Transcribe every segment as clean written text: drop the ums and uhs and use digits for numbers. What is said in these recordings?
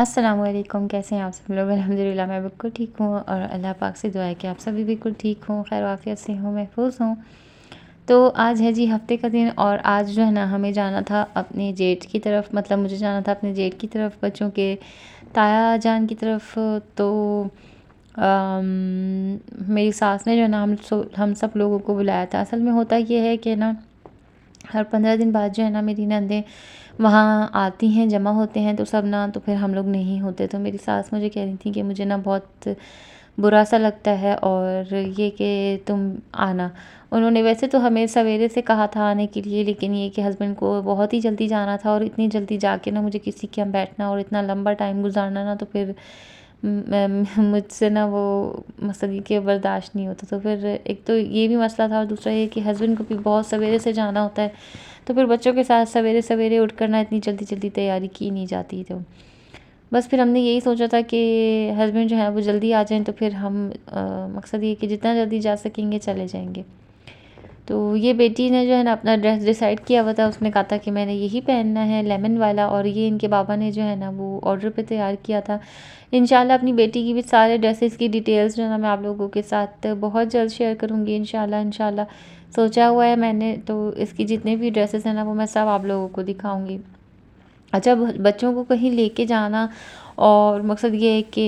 अस्सलामुअलैकुम, कैसे हैं आप सब लोग? अल्हम्दुलिल्लाह मैं बिल्कुल ठीक हूँ और अल्लाह पाक से दुआ है कि आप सभी बिल्कुल ठीक हों, खैर आफियत से हों, महफूज़ हों। तो आज है जी हफ़्ते का दिन और आज जो है ना हमें जाना था अपने जेठ की तरफ, मतलब मुझे जाना था अपने जेठ की तरफ, बच्चों के ताया जान की तरफ। तो मेरी सास ने जो है ना हम सब लोगों को बुलाया था। असल में होता ये है कि ना हर 15 दिन बाद जो है ना मेरी नंदें वहाँ आती हैं, जमा होते हैं तो सब ना, तो फिर हम लोग नहीं होते। तो मेरी सास मुझे कह रही थी कि मुझे ना बहुत बुरा सा लगता है और ये कि तुम आना। उन्होंने वैसे तो हमें सवेरे से कहा था आने के लिए, लेकिन ये कि हस्बैंड को बहुत ही जल्दी जाना था और इतनी जल्दी जाके ना मुझे किसी के यहाँ बैठना और इतना लंबा टाइम गुजारना ना, तो फिर मुझसे ना वो मसले के बर्दाश्त नहीं होता। तो फिर एक तो ये भी मसला था और दूसरा ये कि हस्बैंड को भी बहुत सवेरे से जाना होता है, तो फिर बच्चों के साथ सवेरे सवेरे उठ कर ना इतनी जल्दी जल्दी तैयारी की नहीं जाती। तो बस फिर हमने यही सोचा था कि हस्बैंड जो है वो जल्दी आ जाएं, तो फिर हम मकसद ये कि जितना जल्दी जा सकेंगे चले जाएंगे। तो ये बेटी ने जो है ना अपना ड्रेस डिसाइड किया हुआ था, उसने कहा था कि मैंने यही पहनना है लेमन वाला, और ये इनके बाबा ने जो है ना वो ऑर्डर पे तैयार किया था। इंशाल्लाह अपनी बेटी की भी सारे ड्रेसेस की डिटेल्स जो है ना मैं आप लोगों के साथ बहुत जल्द शेयर करूँगी इंशाल्लाह इंशाल्लाह। सोचा हुआ है मैंने, तो इसकी जितने भी ड्रेसेस हैं ना वो मैं सब आप लोगों को दिखाऊँगी। अच्छा, बच्चों को कहीं लेके जाना और मकसद ये है कि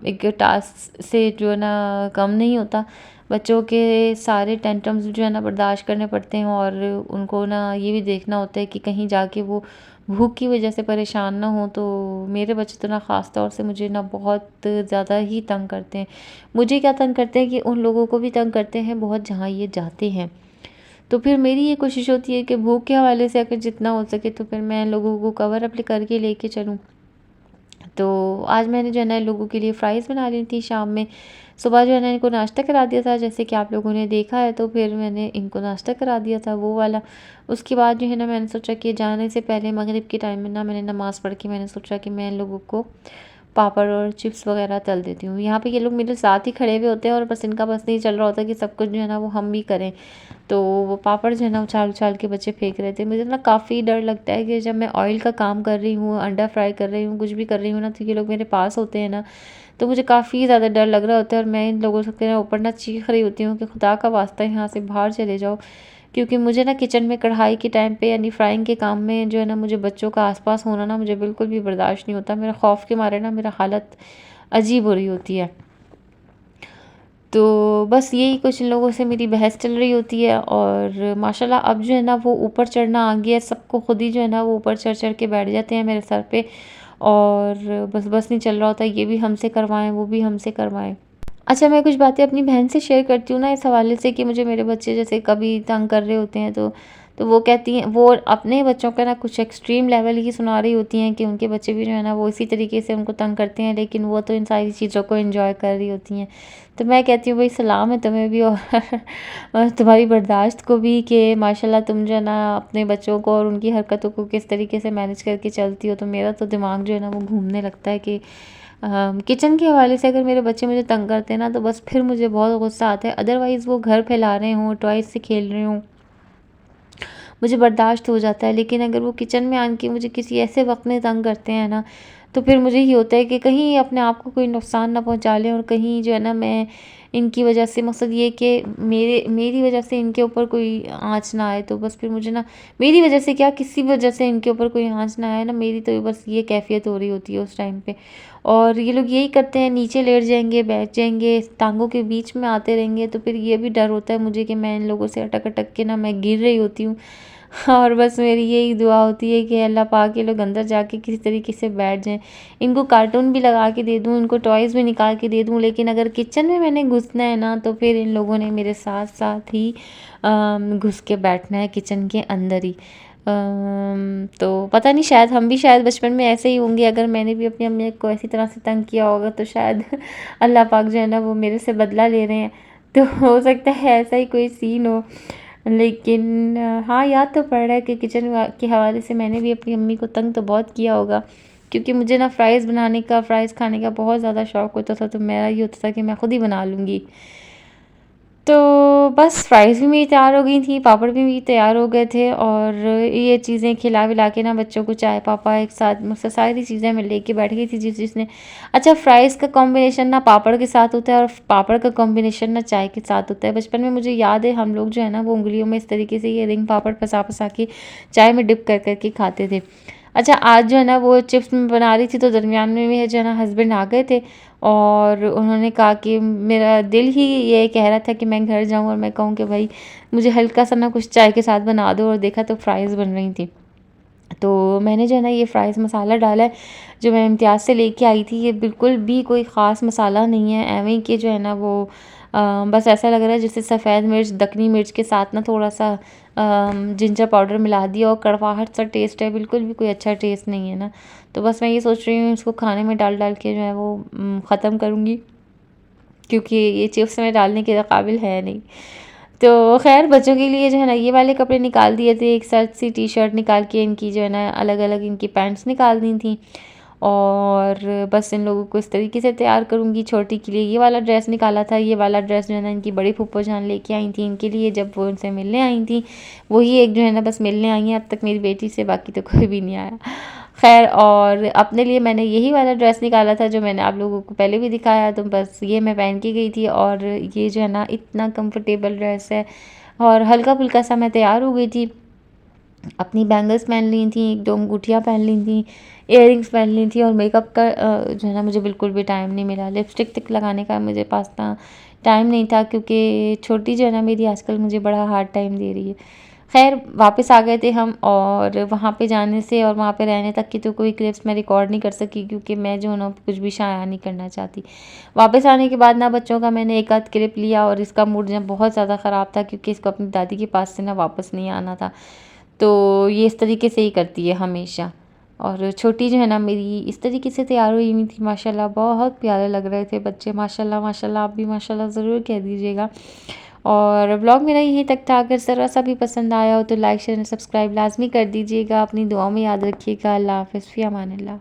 एक टास्क से जो है ना कम नहीं होता। बच्चों के सारे टेंट्रम्स जो है ना बर्दाश्त करने पड़ते हैं और उनको ना ये भी देखना होता है कि कहीं जाके वो भूख की वजह से परेशान ना हो। तो मेरे बच्चे तो ना ख़ास तौर से मुझे ना बहुत ज़्यादा ही तंग करते हैं। मुझे क्या तंग करते हैं कि उन लोगों को भी तंग करते हैं बहुत जहाँ ये जाते हैं। तो फिर मेरी ये कोशिश होती है कि भूख के हवाले से अगर जितना हो सके तो फिर मैं लोगों को कवर अप करके लेके चलूँ। तो आज मैंने जो है ना इन लोगों के लिए फ़्राइज़ बना ली थी शाम में। सुबह जो है ना इनको नाश्ता करा दिया था, जैसे कि आप लोगों ने देखा है, तो फिर मैंने इनको नाश्ता करा दिया था वो वाला। उसके बाद जो है ना मैंने सोचा कि जाने से पहले मगरिब के टाइम में ना मैंने नमाज़ पढ़ के मैंने सोचा कि मैं इन लोगों को पापड़ और चिप्स वगैरह तल देती हूँ। यहाँ पे ये लोग मेरे साथ ही खड़े हुए होते हैं और बस इनका बस नहीं चल रहा होता कि सब कुछ जो है ना वो हम भी करें। तो वो पापड़ जो है ना उछाल-उछाल के बच्चे फेंक रहे थे। मुझे ना काफ़ी डर लगता है कि जब मैं ऑयल का काम कर रही हूँ, अंडा फ्राई कर रही हूँ, कुछ भी कर रही हूँ ना, तो ये लोग मेरे पास होते हैं ना, तो मुझे काफ़ी ज़्यादा डर लग रहा होता है और मैं इन लोगों से ना ऊपर ना चीख रही होती हूँ कि खुदा का वास्ता यहाँ से बाहर चले जाओ। क्योंकि मुझे ना किचन में कढ़ाई के टाइम पे यानी फ्राइंग के काम में जो है ना मुझे बच्चों का आस-पास होना ना मुझे बिल्कुल भी बर्दाश्त नहीं होता। मेरा खौफ के मारे ना मेरा हालत अजीब हो रही होती है। तो बस यही कुछ इन लोगों से मेरी बहस चल रही होती है और माशाल्लाह अब जो है ना वो ऊपर चढ़ना आ गया है, सबको खुद ही जो है ना वो ऊपर चढ़ के बैठ जाते हैं मेरे सर पे और बस नहीं चल रहा होता, ये भी हमसे करवाएं वो भी हमसे करवाएं। अच्छा, मैं कुछ बातें अपनी बहन से शेयर करती हूँ ना इस हवाले से कि मुझे मेरे बच्चे जैसे कभी तंग कर रहे होते हैं, तो वो कहती हैं, वो अपने बच्चों का ना कुछ एक्सट्रीम लेवल ही सुना रही होती हैं कि उनके बच्चे भी जो है ना वो इसी तरीके से उनको तंग करते हैं, लेकिन वो तो इन सारी चीज़ों को एंजॉय कर रही होती हैं। तो मैं कहती हूँ भाई सलाम है तुम्हें भी और तुम्हारी बर्दाश्त को भी कि माशाल्लाह तुम जो है ना अपने बच्चों को और उनकी हरकतों को किस तरीके से मैनेज करके चलती हो। तो मेरा तो दिमाग जो है ना वो घूमने लगता है कि किचन के हवाले से अगर मेरे बच्चे मुझे तंग करते हैं ना, तो बस फिर मुझे बहुत गुस्सा आता है। अदरवाइज़ वो घर फैला रहे हों, टॉयज़ से खेल रहे हों, मुझे बर्दाश्त हो जाता है। लेकिन अगर वो किचन में आन के मुझे किसी ऐसे वक़्त में तंग करते हैं ना, तो फिर मुझे ये होता है कि कहीं अपने आप को कोई नुकसान ना पहुँचा लें और कहीं जो है ना मैं इनकी वजह से, मकसद ये कि मेरी वजह से इनके ऊपर कोई आँच ना आए। तो बस फिर मुझे ना मेरी वजह से क्या, किसी वजह से इनके ऊपर कोई आँच ना आए ना, मेरी तो बस ये कैफ़ियत हो रही होती है उस टाइम पे। और ये लोग यही करते हैं, नीचे लेट जाएँगे, बैठ जाएँगे, टाँगों के बीच में आते रहेंगे। तो फिर ये भी डर होता है मुझे कि मैं इन लोगों से अटक-अटक के ना मैं गिर रही होती हूँ। और बस मेरी यही दुआ होती है कि अल्लाह पाक ये लोग अंदर जाके किसी तरीके से बैठ जाएँ। इनको कार्टून भी लगा के दे दूँ, इनको टॉयज़ भी निकाल के दे दूँ, लेकिन अगर किचन में मैंने घुसना है ना, तो फिर इन लोगों ने मेरे साथ-साथ ही घुस के बैठना है किचन के अंदर ही। तो पता नहीं, शायद हम भी शायद बचपन में ऐसे ही होंगे। अगर मैंने भी अपनी अम्मी को ऐसी तरह से तंग किया होगा, तो शायद अल्लाह पाक जो है ना वो मेरे से बदला ले रहे हैं। तो हो सकता है ऐसा ही कोई सीन हो। लेकिन हाँ, याद तो पड़ रहा है कि के हवाले से मैंने भी अपनी अम्मी को तंग तो बहुत किया होगा, क्योंकि मुझे ना फ़्राइज़ खाने का बहुत ज़्यादा शौक़ होता था। तो मेरा ये होता था कि मैं खुद ही बना लूँगी। तो बस फ्राइज़ भी मेरी तैयार हो गई थी, पापड़ भी मेरी तैयार हो गए थे और ये चीज़ें खिला-विला के ना बच्चों को चाय पापा एक साथ मतलब सारी चीज़ें मैं लेके बैठ गई थी जिसने अच्छा फ्राइज़ का कॉम्बिनेशन ना पापड़ के साथ होता है और पापड़ का कॉम्बिनेशन ना चाय के साथ होता है। बचपन में मुझे याद है हम लोग जो है ना वो उँगलियों में इस तरीके से ये रिंग पापड़ फँसा-फँसा के चाय में डिप कर कर के खाते थे। अच्छा आज जो है ना वो चिप्स मैं बना रही थी तो दरमियान में मेरे जो है ना हस्बैंड आ गए थे और उन्होंने कहा कि मेरा दिल ही ये कह रहा था कि मैं घर जाऊँ और मैं कहूँ कि भाई मुझे हल्का सा ना कुछ चाय के साथ बना दो और देखा तो फ्राइज़ बन रही थी। तो मैंने जो है ना ये फ्राइज़ मसाला डाला है जो मैं इम्तियाज़ से लेके आई थी। ये बिल्कुल भी कोई ख़ास मसाला नहीं है, एवें ही के जो है ना वो बस ऐसा लग रहा है जैसे सफ़ेद मिर्च, दखनी मिर्च के साथ ना थोड़ा-सा जिंजर पाउडर मिला दिया और कड़वाहट सा टेस्ट है, बिल्कुल भी कोई अच्छा टेस्ट नहीं है ना। तो बस मैं ये सोच रही हूँ इसको खाने में डाल-डाल के जो है वो ख़त्म करूँगी क्योंकि ये चिप्स में डालने के काबिल है नहीं। तो ख़ैर बच्चों के लिए जो है ना ये वाले कपड़े निकाल दिए थे, एक साथ सी टी-शर्ट निकाल के इनकी जो है ना अलग-अलग इनकी पैंट्स निकाल दी थी और बस इन लोगों को इस तरीके से तैयार करूँगी। छोटी के लिए ये वाला ड्रेस निकाला था, ये वाला ड्रेस जो है ना इनकी बड़ी फूफो जान लेके आई थी इनके लिए जब वो उनसे मिलने आई थी। वही एक जो है ना बस मिलने आई हैं अब तक मेरी बेटी से, बाकी तो कोई भी नहीं आया। ख़ैर और अपने लिए मैंने यही वाला ड्रेस निकाला था जो मैंने आप लोगों को पहले भी दिखाया, तो बस ये मैं पहन के गई थी और ये जो है ना इतना कंफर्टेबल ड्रेस है और हल्का-फुल्का सा मैं तैयार हो गई थी। अपनी बैंगल्स पहन ली थी, 1-2 अंगूठियाँ पहन ली थी, इयररिंग्स पहन ली थी और मेकअप का जो है ना मुझे बिल्कुल भी टाइम नहीं मिला। लिपस्टिक तक लगाने का मुझे पास था टाइम नहीं था क्योंकि छोटी जो है ना मेरी आजकल मुझे बड़ा हार्ड टाइम दे रही है। ख़ैर वापस आ गए थे हम और वहाँ पे जाने से और वहाँ पे रहने तक की तो कोई क्लिप्स मैं रिकॉर्ड नहीं कर सकी क्योंकि मैं जो है ना कुछ भी शाया नहीं करना चाहती। वापस आने के बाद ना बच्चों का मैंने एक आध क्लिप लिया और इसका मूड जो है बहुत ज़्यादा ख़राब था क्योंकि इसको अपनी दादी के पास से ना वापस नहीं आना था। तो ये इस तरीके से ही करती है हमेशा और छोटी जो है ना मेरी इस तरीके से तैयार हुई हुई थी माशाल्लाह, बहुत प्यारे लग रहे थे बच्चे माशाल्लाह माशाल्लाह। आप भी माशाल्लाह ज़रूर कह दीजिएगा और व्लॉग मेरा यहीं तक था। अगर ज़रा सा भी पसंद आया हो तो लाइक शेयर एंड सब्सक्राइब लाज़मी कर दीजिएगा। अपनी दुआओं में याद रखिएगा। अल्लाह हाफ़िज़, फ़ी अमानिल्लाह।